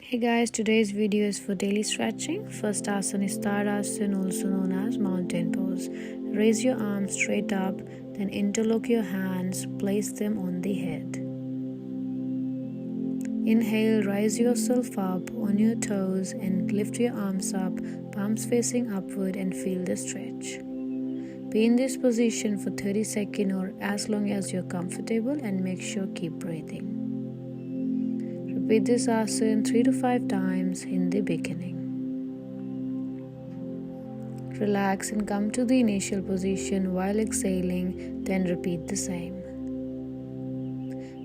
Hey guys, today's video is for daily stretching. First asana is Stardust, also known as mountain pose. Raise your arms straight up, then interlock your hands, place them on the head. Inhale, rise yourself up on your toes and lift your arms up, palms facing upward, and feel the stretch. Be in this position for 30 seconds or as long as you're comfortable, and make sure keep breathing. Repeat this asana 3 to 5 times in the beginning. Relax and come to the initial position while exhaling, then repeat the same.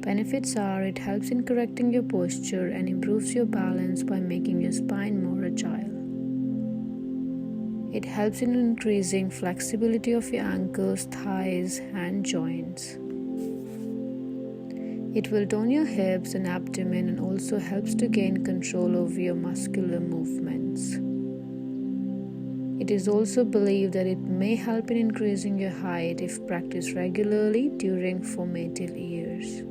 Benefits are it helps in correcting your posture and improves your balance by making your spine more agile. It helps in increasing flexibility of your ankles, thighs, and joints. It will tone your hips and abdomen and also helps to gain control over your muscular movements. It is also believed that it may help in increasing your height if practiced regularly during formative years.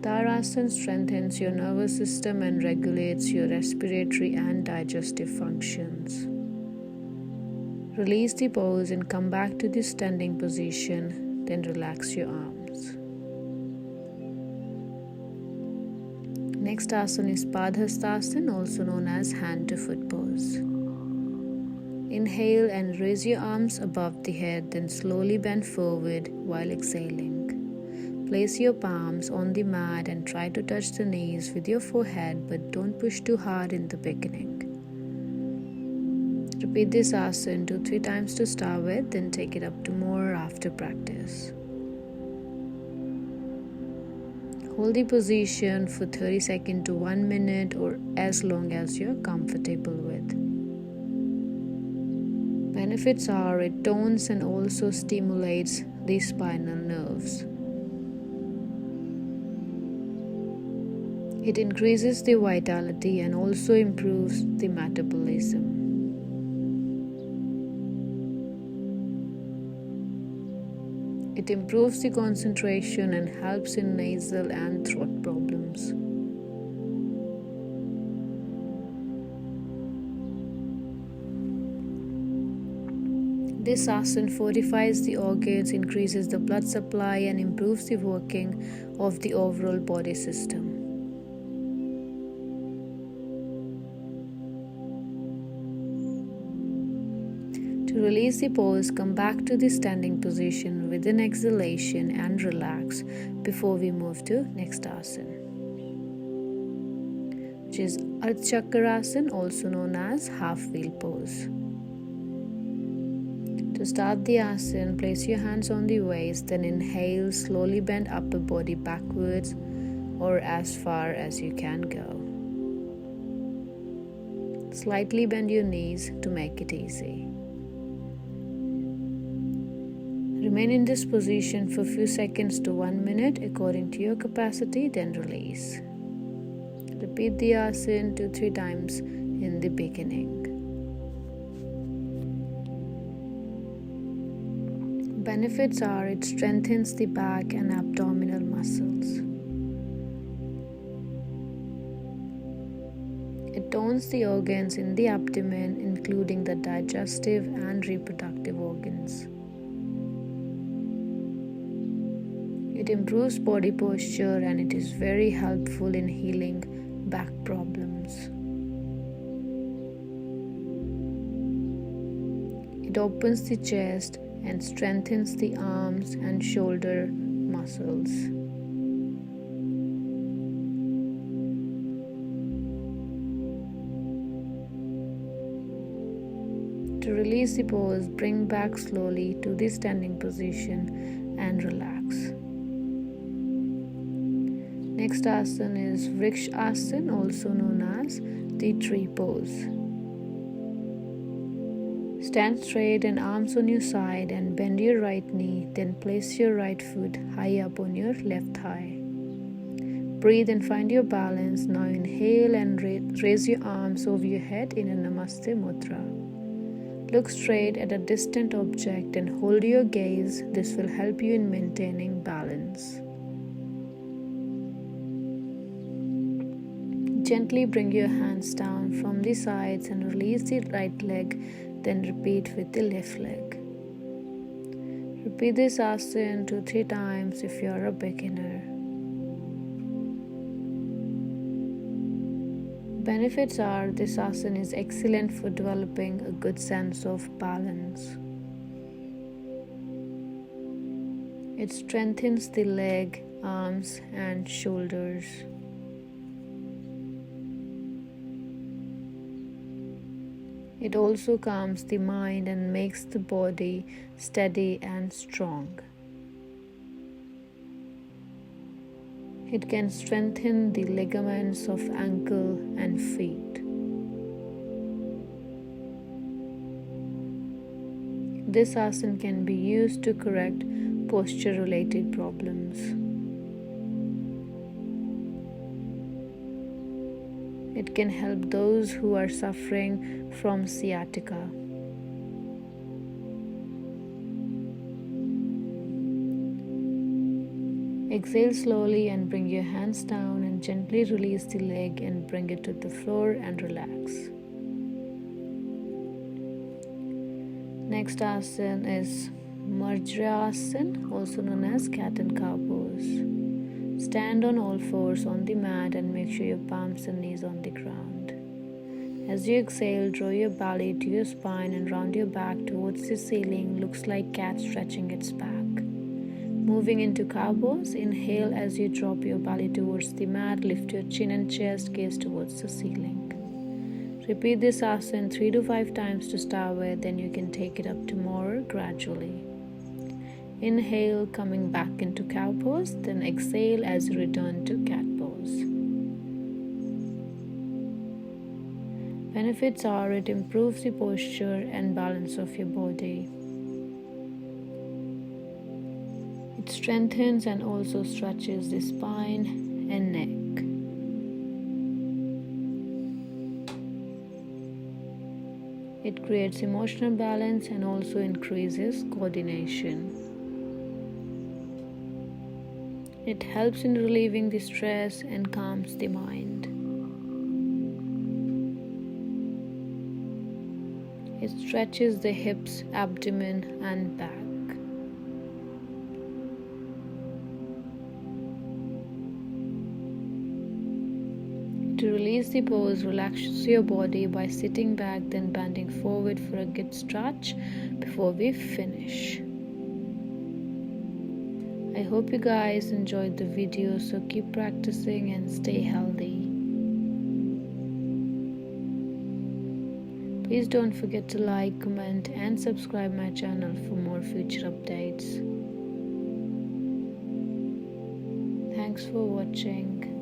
Padhastasan strengthens your nervous system and regulates your respiratory and digestive functions. Release the pose and come back to the standing position. Then relax your arms. Next asana is Padhastasan, also known as hand to foot pose. Inhale and raise your arms above the head, then slowly bend forward while exhaling. Place your palms on the mat and try to touch the knees with your forehead, but don't push too hard in the beginning. Repeat this asana 2 to 3 times to start with, then take it up to more after practice. Hold the position for 30 seconds to 1 minute or as long as you're comfortable with. Benefits are it tones and also stimulates the spinal nerves. It increases the vitality and also improves the metabolism. It improves the concentration and helps in nasal and throat problems. This asana fortifies the organs, increases the blood supply, and improves the working of the overall body system. To release the pose, come back to the standing position with an exhalation and relax before we move to next asana, which is Ardha Chakrasana, also known as half wheel pose. To start the asana, place your hands on the waist, then inhale, slowly bend upper body backwards or as far as you can go. Slightly bend your knees to make it easy. Remain in this position for a few seconds to 1 minute according to your capacity, then release. Repeat the asana 2 to 3 times in the beginning. Benefits are it strengthens the back and abdominal muscles. It tones the organs in the abdomen, including the digestive and reproductive organs. It improves body posture and it is very helpful in healing back problems. It opens the chest and strengthens the arms and shoulder muscles. To release the pose, bring back slowly to the standing position and relax. Next asana is Vrikshasana, also known as the tree pose. Stand straight and arms on your side and bend your right knee, then place your right foot high up on your left thigh. Breathe and find your balance. Now inhale and raise your arms over your head in a Namaste Mudra. Look straight at a distant object and hold your gaze. This will help you in maintaining balance. Gently bring your hands down from the sides and release the right leg, then repeat with the left leg. Repeat this asana 2-3 times if you are a beginner. Benefits are this asana is excellent for developing a good sense of balance. It strengthens the leg, arms, and shoulders. It also calms the mind and makes the body steady and strong. It can strengthen the ligaments of ankle and feet. This asana can be used to correct posture-related problems. It can help those who are suffering from sciatica. Exhale slowly and bring your hands down and gently release the leg and bring it to the floor and relax. Next asana is Asana, also known as Cat and Cow Pose. Stand on all fours on the mat and make sure your palms and knees on the ground. As you exhale, draw your belly to your spine and round your back towards the ceiling. Looks like cat stretching its back. Moving into cow pose, inhale as you drop your belly towards the mat, lift your chin and chest, gaze towards the ceiling. Repeat this asana 3 to 5 times to start with, then you can take it up to more gradually. Inhale, coming back into cow pose, then exhale as you return to cat pose. Benefits are it improves the posture and balance of your body. It strengthens and also stretches the spine and neck. It creates emotional balance and also increases coordination. It helps in relieving the stress and calms the mind. It stretches the hips, abdomen, and back. To release the pose, relax your body by sitting back, then bending forward for a good stretch before we finish. I hope you guys enjoyed the video, so keep practicing and stay healthy. Please don't forget to like, comment, and subscribe my channel for more future updates. Thanks for watching.